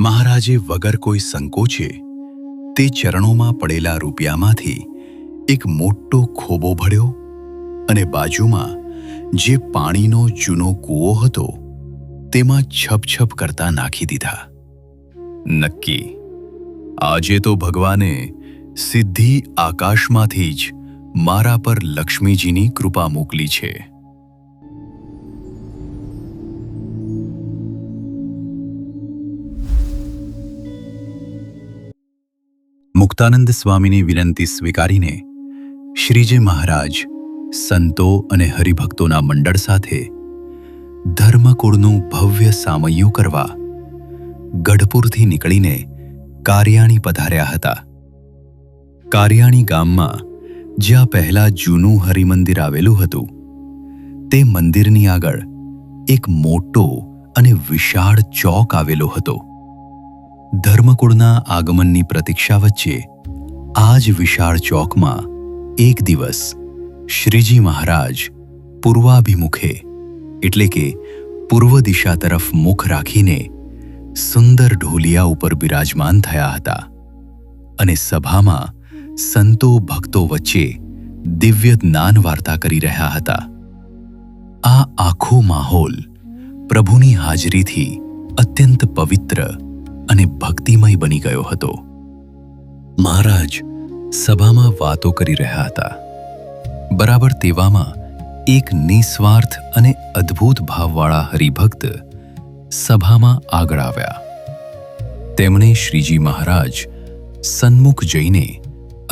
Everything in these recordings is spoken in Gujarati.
મહારાજે વગર કોઈ સંકોચે તે ચરણોમાં પડેલા રૂપિયામાંથી એક મોટો ખોબો ભર્યો અને બાજુમાં જે પાણીનો જૂનો કૂવો હતો તેમાં છપછપ કરતા નાખી દીધા. નક્કી આજે તો ભગવાને સીધી આકાશમાંથી જ મારા પર લક્ષ્મીજીની કૃપા મોકલી છે. મુક્તાનંદ સ્વામીની વિનંતી સ્વીકારીને શ્રીજી મહારાજ સંતો અને હરિભક્તોના મંડળ સાથે ધર્મકુળનું ભવ્ય સામૈયું કરવા ગઢપુરથી નીકળીને કારિયાણી પધાર્યા હતા. કારિયાણી ગામમાં જ્યાં પહેલા જૂનું હરિમંદિર આવેલું હતું તે મંદિરની આગળ એક મોટો અને વિશાળ ચોક આવેલો હતો. ધર્મકુળના આગમનની પ્રતીક્ષા વચ્ચે આ જ વિશાળ ચોકમાં એક દિવસ શ્રીજી મહારાજ પૂર્વાભિમુખે એટલે કે પૂર્વ દિશા તરફ મુખ રાખીને સુંદર ઢોલિયા ઉપર બિરાજમાન થયા હતા અને સભામાં સંતો ભક્તો વચ્ચે દિવ્ય જ્ઞાન વાર્તા કરી રહ્યા હતા. આ આખો માહોલ પ્રભુની હાજરીથી અત્યંત પવિત્ર અને ભક્તિમય બની ગયો હતો. મહારાજ સભામાં વાતો કરી રહ્યા હતા. બરાબર તેવામાં એક નિસ્વાર્થ અને અદ્ભુત ભાવવાળા હરિભક્ત સભામાં આગળ આવ્યા. તેમણે શ્રીજી મહારાજ સન્મુખ જઈને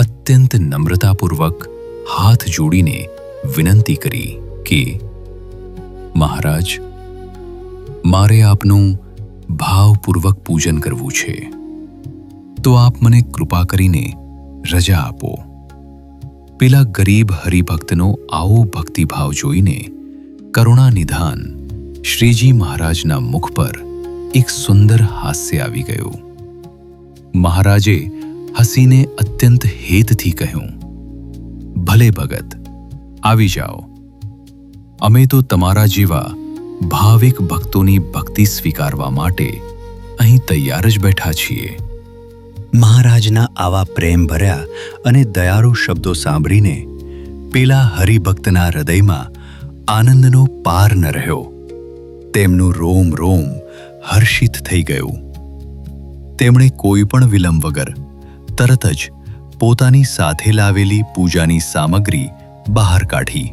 અત્યંત નમ્રતાપૂર્વક હાથ જોડીને વિનંતી કરી કે મહારાજ, મારે આપનું ભાવપૂર્વક પૂજન કરવું છે, તો આપ મને કૃપા કરીને રજા આપો. પેલા ગરીબ હરિભક્તનો આવો ભક્તિભાવ જોઈને કરુણા નિધાન શ્રીજી મહારાજના મુખ પર એક સુંદર હાસ્ય આવી ગયું. મહારાજે હસીને અત્યંત હેતથી કહ્યું, ભલે ભગત, આવી જાઓ. અમે તો તમારા જેવા ભાવિક ભક્તોની ભક્તિ સ્વીકારવા માટે અહીં તૈયાર જ બેઠા છીએ. મહારાજના આવા પ્રેમ ભર્યા અને દયાળુ શબ્દો સાંભળીને પેલા હરિભક્તના હૃદયમાં આનંદનો પાર ન રહ્યો. તેમનું રોમ રોમ હર્ષિત થઈ ગયું. તેમણે કોઈ પણ વિલંબ વગર તરત જ પોતાની સાથે લાવેલી પૂજાની સામગ્રી બહાર કાઢી.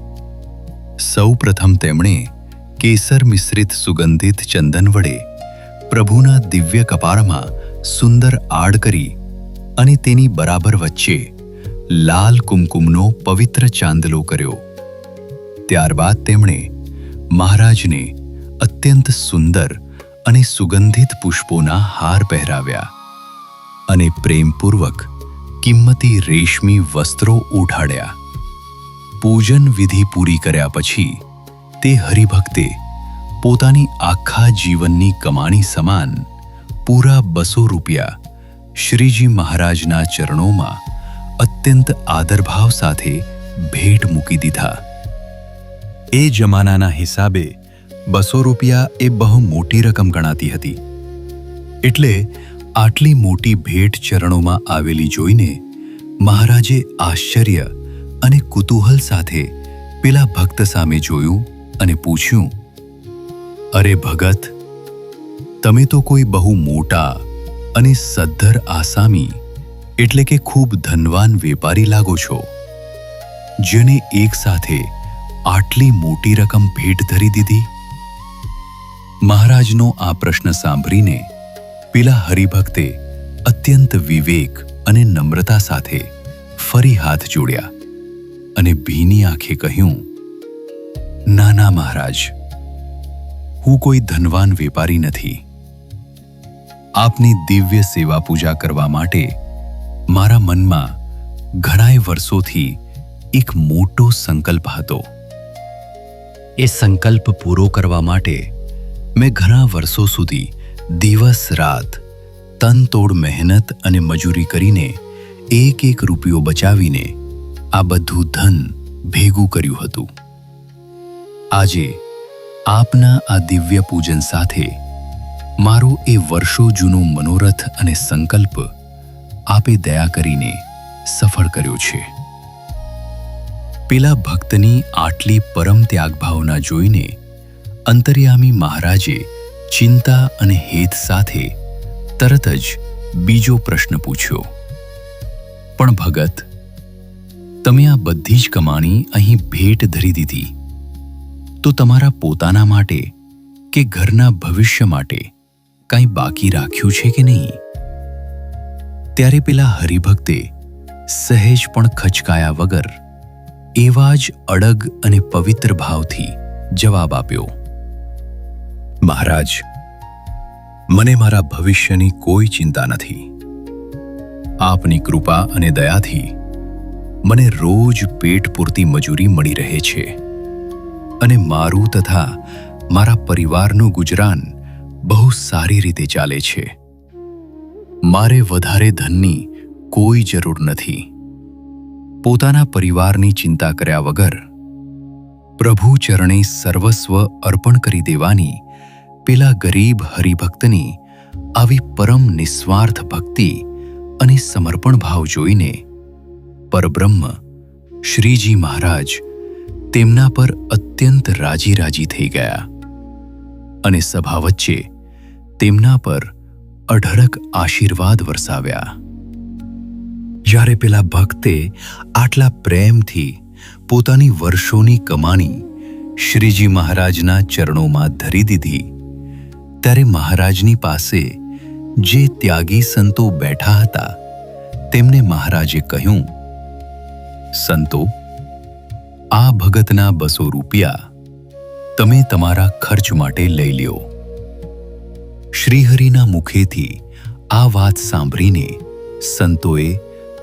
સૌ પ્રથમ તેમણે કેસર મિશ્રિત સુગંધિત ચંદન વડે પ્રભુના દિવ્ય કપાળમાં સુંદર આડ કરી અને તેની બરાબર વચ્ચે લાલ કુમકુમનો પવિત્ર ચાંદલો કર્યો. ત્યારબાદ તેમણે મહારાજને અત્યંત સુંદર અને સુગંધિત પુષ્પોના હાર પહેરાવ્યા અને પ્રેમપૂર્વક કિંમતી રેશમી વસ્ત્રો ઓઢાડ્યા. પૂજન વિધિ પૂરી કર્યા પછી તે હરિભક્તે પોતાની આખા જીવનની કમાણી સમાન પૂરા 200 રૂપિયા શ્રીજી મહારાજના ચરણોમાં અત્યંત આદરભાવ સાથે ભેટ મૂકી દીધા. એ જમાનાના હિસાબે 200 રૂપિયા એ બહુ મોટી રકમ ગણાતી હતી. એટલે આટલી મોટી ભેટ ચરણોમાં આવેલી જોઈને મહારાજે આશ્ચર્ય અને કુતૂહલ સાથે પેલા ભક્ત સામે જોયું અને પૂછ્યું, અરે ભગત, તમે તો કોઈ બહુ મોટા અને સદ્ધર આસામી એટલે કે ખૂબ ધનવાન વેપારી લાગો છો, જેને એક સાથે આટલી મોટી રકમ ભેટ ધરી દીધી. મહારાજનો આ પ્રશ્ન સાંભળીને પેલા હરિભક્તે અત્યંત વિવેક અને નમ્રતા સાથે ફરી હાથ જોડ્યા અને ભીની આંખે કહ્યું, ના ના મહારાજ, હું કોઈ ધનવાન વેપારી નથી. આપની દિવ્ય સેવા પૂજા કરવા માટે મારા મનમાં ઘણાય વર્ષોથી એક મોટો સંકલ્પ હતો. એ સંકલ્પ પૂરો કરવા માટે મેં ઘણા વર્ષો સુધી દિવસ રાત તનતોડ મહેનત અને મજૂરી કરીને એક એક રૂપિયો બચાવીને આ બધું ધન ભેગું કર્યું હતું. આજે આપના આ દિવ્ય પૂજન સાથે મારો એ વર્ષો જૂનો મનોરથ અને સંકલ્પ આપે દયા કરીને સફળ કર્યો છે. પેલા ભક્તની આટલી પરમ ત્યાગ ભાવના જોઈને અંતર્યામી મહારાજે ચિંતા અને હેત સાથે તરત જ બીજો પ્રશ્ન પૂછ્યો, પણ ભગત, તમે આ બધી જ કમાણી અહીં ભેટ ધરી દીધી, તો તમારા પોતાના માટે કે ઘરના ભવિષ્ય માટે કાંઈ બાકી રાખ્યું છે કે નહીં? ત્યારે પેલા હરિભક્તે સહેજ પણ ખચકાયા વગર એવા જ અડગ અને પવિત્ર ભાવથી જવાબ આપ્યો, મહારાજ, મને મારા ભવિષ્યની કોઈ ચિંતા નથી. આપની કૃપા અને દયાથી મને રોજ પેટ પૂરતી મજૂરી મળી રહે છે અને મારું તથા મારા પરિવારનું ગુજરાન બહુ સારી રીતે ચાલે છે. મારે વધારે ધનની કોઈ જરૂર નથી. પોતાના પરિવારની ચિંતા કર્યા વગર પ્રભુ ચરણે સર્વસ્વ અર્પણ કરી દેવાની પેલા ગરીબ હરિભક્તની આવી પરમ નિસ્વાર્થ ભક્તિ અને સમર્પણ ભાવ જોઈને પરબ્રહ્મ શ્રીજી મહારાજ તેમના પર અત્યંત રાજી થઈ ગયા અને સભા વચ્ચે તેમના પર અઢળક આશીર્વાદ વરસાવ્યા. જ્યારે પેલા ભક્તે આટલા પ્રેમથી પોતાની વર્ષોની કમાણી શ્રીજી મહારાજના ચરણોમાં ધરી દીધી, ત્યારે મહારાજની પાસે જે ત્યાગી સંતો બેઠા હતા તેમને મહારાજે કહ્યું, સંતો, આ ભગતના 200 રૂપિયા તમે તમારા ખર્ચ માટે લઈ લ્યો. શ્રીહરિના મુખેથી આ વાત સાંભળીને સંતોએ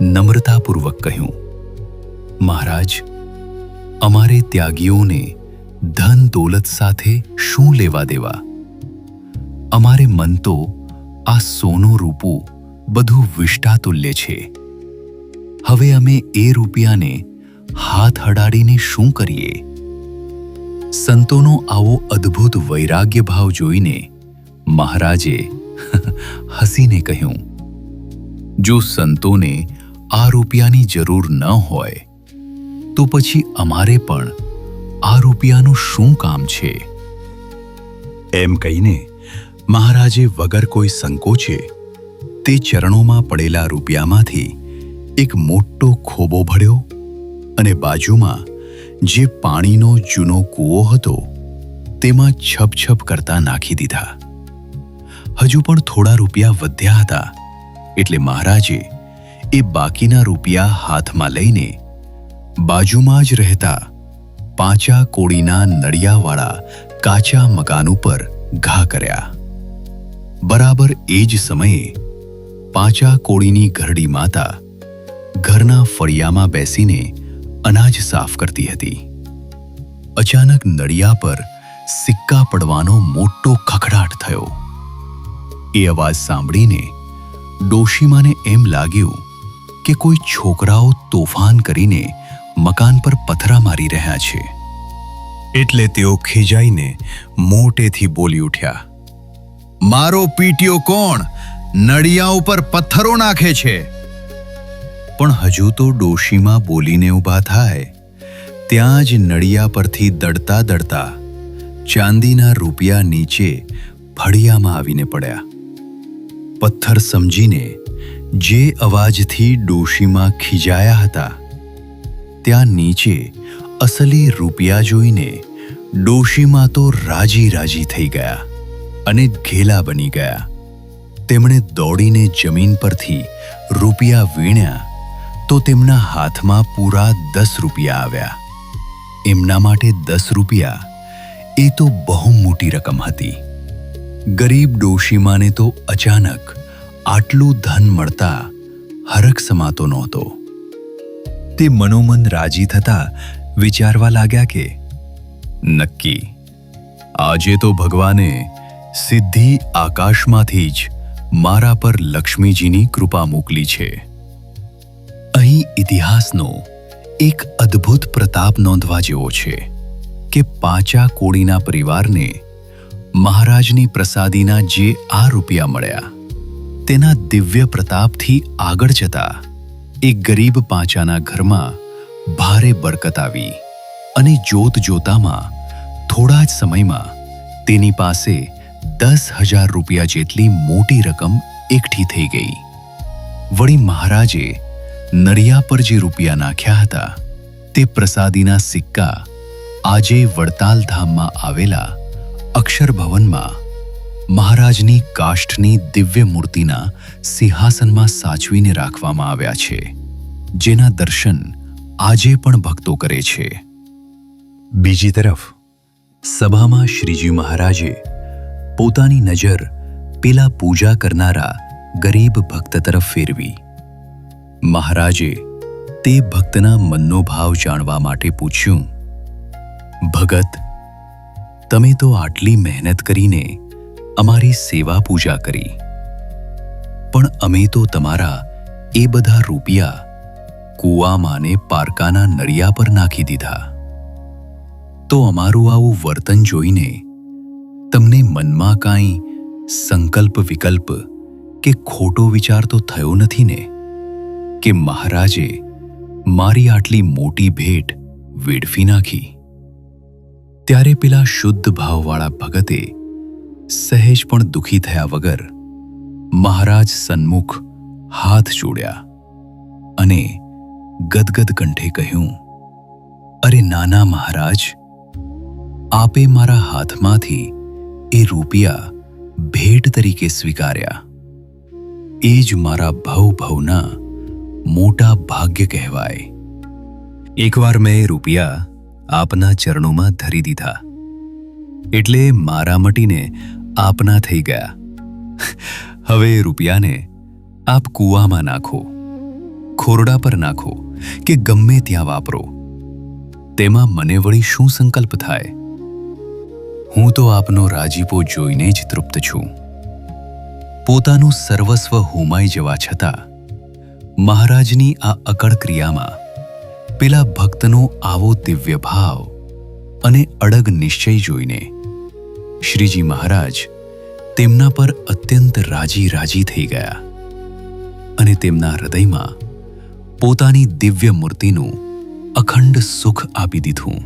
નમ્રતાપૂર્વક કહ્યું, મહારાજ, અમારે ત્યાગીઓને ધન દોલત સાથે શું લેવા દેવા? અમારે મન તો આ સોનું રૂપું બધું વિષ્ટાતુલ્ય છે. હવે અમે એ રૂપિયાને હાથ અડાડીને શું કરીએ? સંતોનો આવો અદ્ભુત વૈરાગ્ય ભાવ જોઈને મહારાજે હસીને કહ્યું, જો સંતોને આ રૂપિયાની જરૂર ન હોય તો પછી અમારે પણ આ રૂપિયાનું શું કામ છે? એમ કહીને મહારાજે વગર કોઈ સંકોચે તે ચરણોમાં પડેલા રૂપિયામાંથી એક મોટો ખોબો ભર્યો અને બાજુમાં જે પાણીનો જૂનો કૂવો હતો તેમાં છપ કરતા નાખી દીધા. હજુ પણ થોડા રૂપિયા વધ્યા હતા એટલે મહારાજે એ બાકીના રૂપિયા હાથમાં લઈને બાજુમાં જ રહેતા 5 કોડીના નળિયાવાળા કાચા મકાન ઉપર ઘા કર્યા. બરાબર એ જ સમયે 5 કોડીની ઘરડી માતા ઘરના ફળિયામાં બેસીને અનાજ સાફ કરતી હતી. અચાનક નળિયા પર સિક્કા પડવાનો મોટો ખખડાટ થયો. એ અવાજ સાંભળીને ડોશીમાને એમ લાગ્યું કે કોઈ છોકરાઓ તોફાન કરીને મકાન પર પથરા મારી રહ્યા છે. એટલે તેઓ ખીજાઈને મોટેથી બોલી ઉઠ્યા, મારો પીટીઓ કોણ નળિયા ઉપર પથ્થરો નાખે છે? પણ હજુ તો ડોશીમાં બોલીને ઊભા થાય ત્યાં જ નળિયા પરથી દડતા ચાંદીના રૂપિયા નીચે ફળિયામાં આવીને પડ્યા. પથ્થર સમજીને જે અવાજથી ડોશીમાં ખીજાયા હતા ત્યાં નીચે અસલી રૂપિયા જોઈને ડોશીમાં તો રાજી થઈ ગયા અને ઘેલા બની ગયા. તેમણે દોડીને જમીન પરથી રૂપિયા વીણ્યા તો તેમના હાથમાં પૂરા 10 રૂપિયા આવ્યા. એમના માટે 10 રૂપિયા એ તો બહુ મોટી રકમ હતી. ગરીબ ડોશીમાને તો અચાનક આટલું ધન મળતા હરખ સમાતો નહોતો. તે મનોમન રાજી થતા વિચારવા લાગ્યા કે નક્કી આજે તો ભગવાને સીધી આકાશમાંથી જ મારા પર લક્ષ્મીજીની કૃપા મોકલી છે. અહીં ઇતિહાસનો એક અદ્ભુત પ્રતાપ નોંધવા જેવો છે કે 5 કોડીના પરિવારને મહારાજની પ્રસાદીના જે આ રૂપિયા મળ્યા તેના દિવ્ય પ્રતાપથી આગળ જતા એક ગરીબ પાંચાના ઘરમાં ભારે બરકત આવી અને જોત જોતામાં થોડા જ સમયમાં તેની પાસે 10,000 રૂપિયા જેટલી મોટી રકમ એકઠી થઈ ગઈ. વળી મહારાજે નરિયા પર જે રૂપિયા નાખ્યા હતા તે પ્રસાદીના સિક્કા આજે વડતાલ ધામમાં આવેલા અક્ષરભવનમાં મહારાજની કાષ્ઠની દિવ્ય મૂર્તિના સિંહાસનમાં સાચવીને રાખવામાં આવ્યા છે, જેના દર્શન આજે પણ ભક્તો કરે છે. બીજી તરફ સભામાં શ્રીજી મહારાજે પોતાની નજર પેલા પૂજા કરનારા ગરીબ ભક્ત તરફ ફેરવી. મહારાજે તે ભક્તના મનનો ભાવ જાણવા માટે પૂછ્યું, ભગત, તમે તો આટલી મહેનત કરીને અમારી સેવા પૂજા કરી, પણ અમે તો તમારા એ બધા રૂપિયા કૂવામાં ને પારકાના નરિયા પર નાખી દીધા. તો અમારું આવું વર્તન જોઈને તમને મનમાં કાંઈ સંકલ્પ વિકલ્પ કે ખોટો વિચાર તો થયો નથી ને કે મહારાજે મારી આટલી મોટી ભેટ વેડફી નાખી? ત્યારે પેલા શુદ્ધ ભાવવાળા ભગતે સહેજ પણ દુઃખી થયા વગર મહારાજ સન્મુખ હાથ જોડ્યા અને ગદગદ કંઠે કહ્યું, અરે નાના મહારાજ, આપે મારા હાથમાંથી એ રૂપિયા ભેટ તરીકે સ્વીકાર્યા. એ જ મારા ભવના મોટા ભાગ્ય કહેવાય. એકવાર મેં એ રૂપિયા આપના ચરણોમાં ધરી દીધા એટલે મારા મટીને આપના થઈ ગયા. હવે એ રૂપિયાને આપ કૂવામાં નાખો, ખોરડા પર નાખો કે ગમે ત્યાં વાપરો, તેમાં મને વળી શું સંકલ્પ થાય? હું તો આપનો રાજીપો જોઈને જ તૃપ્ત છું. પોતાનું સર્વસ્વ હોમાઈ જવા છતાં મહારાજની આ અકળ ક્રિયામાં પેલા ભક્તનો આવો દિવ્ય ભાવ અને અડગ નિશ્ચય જોઈને શ્રીજી મહારાજ તેમના પર અત્યંત રાજી થઈ ગયા અને તેમના હૃદયમાં પોતાની દિવ્ય મૂર્તિનું અખંડ સુખ આપી દીધું.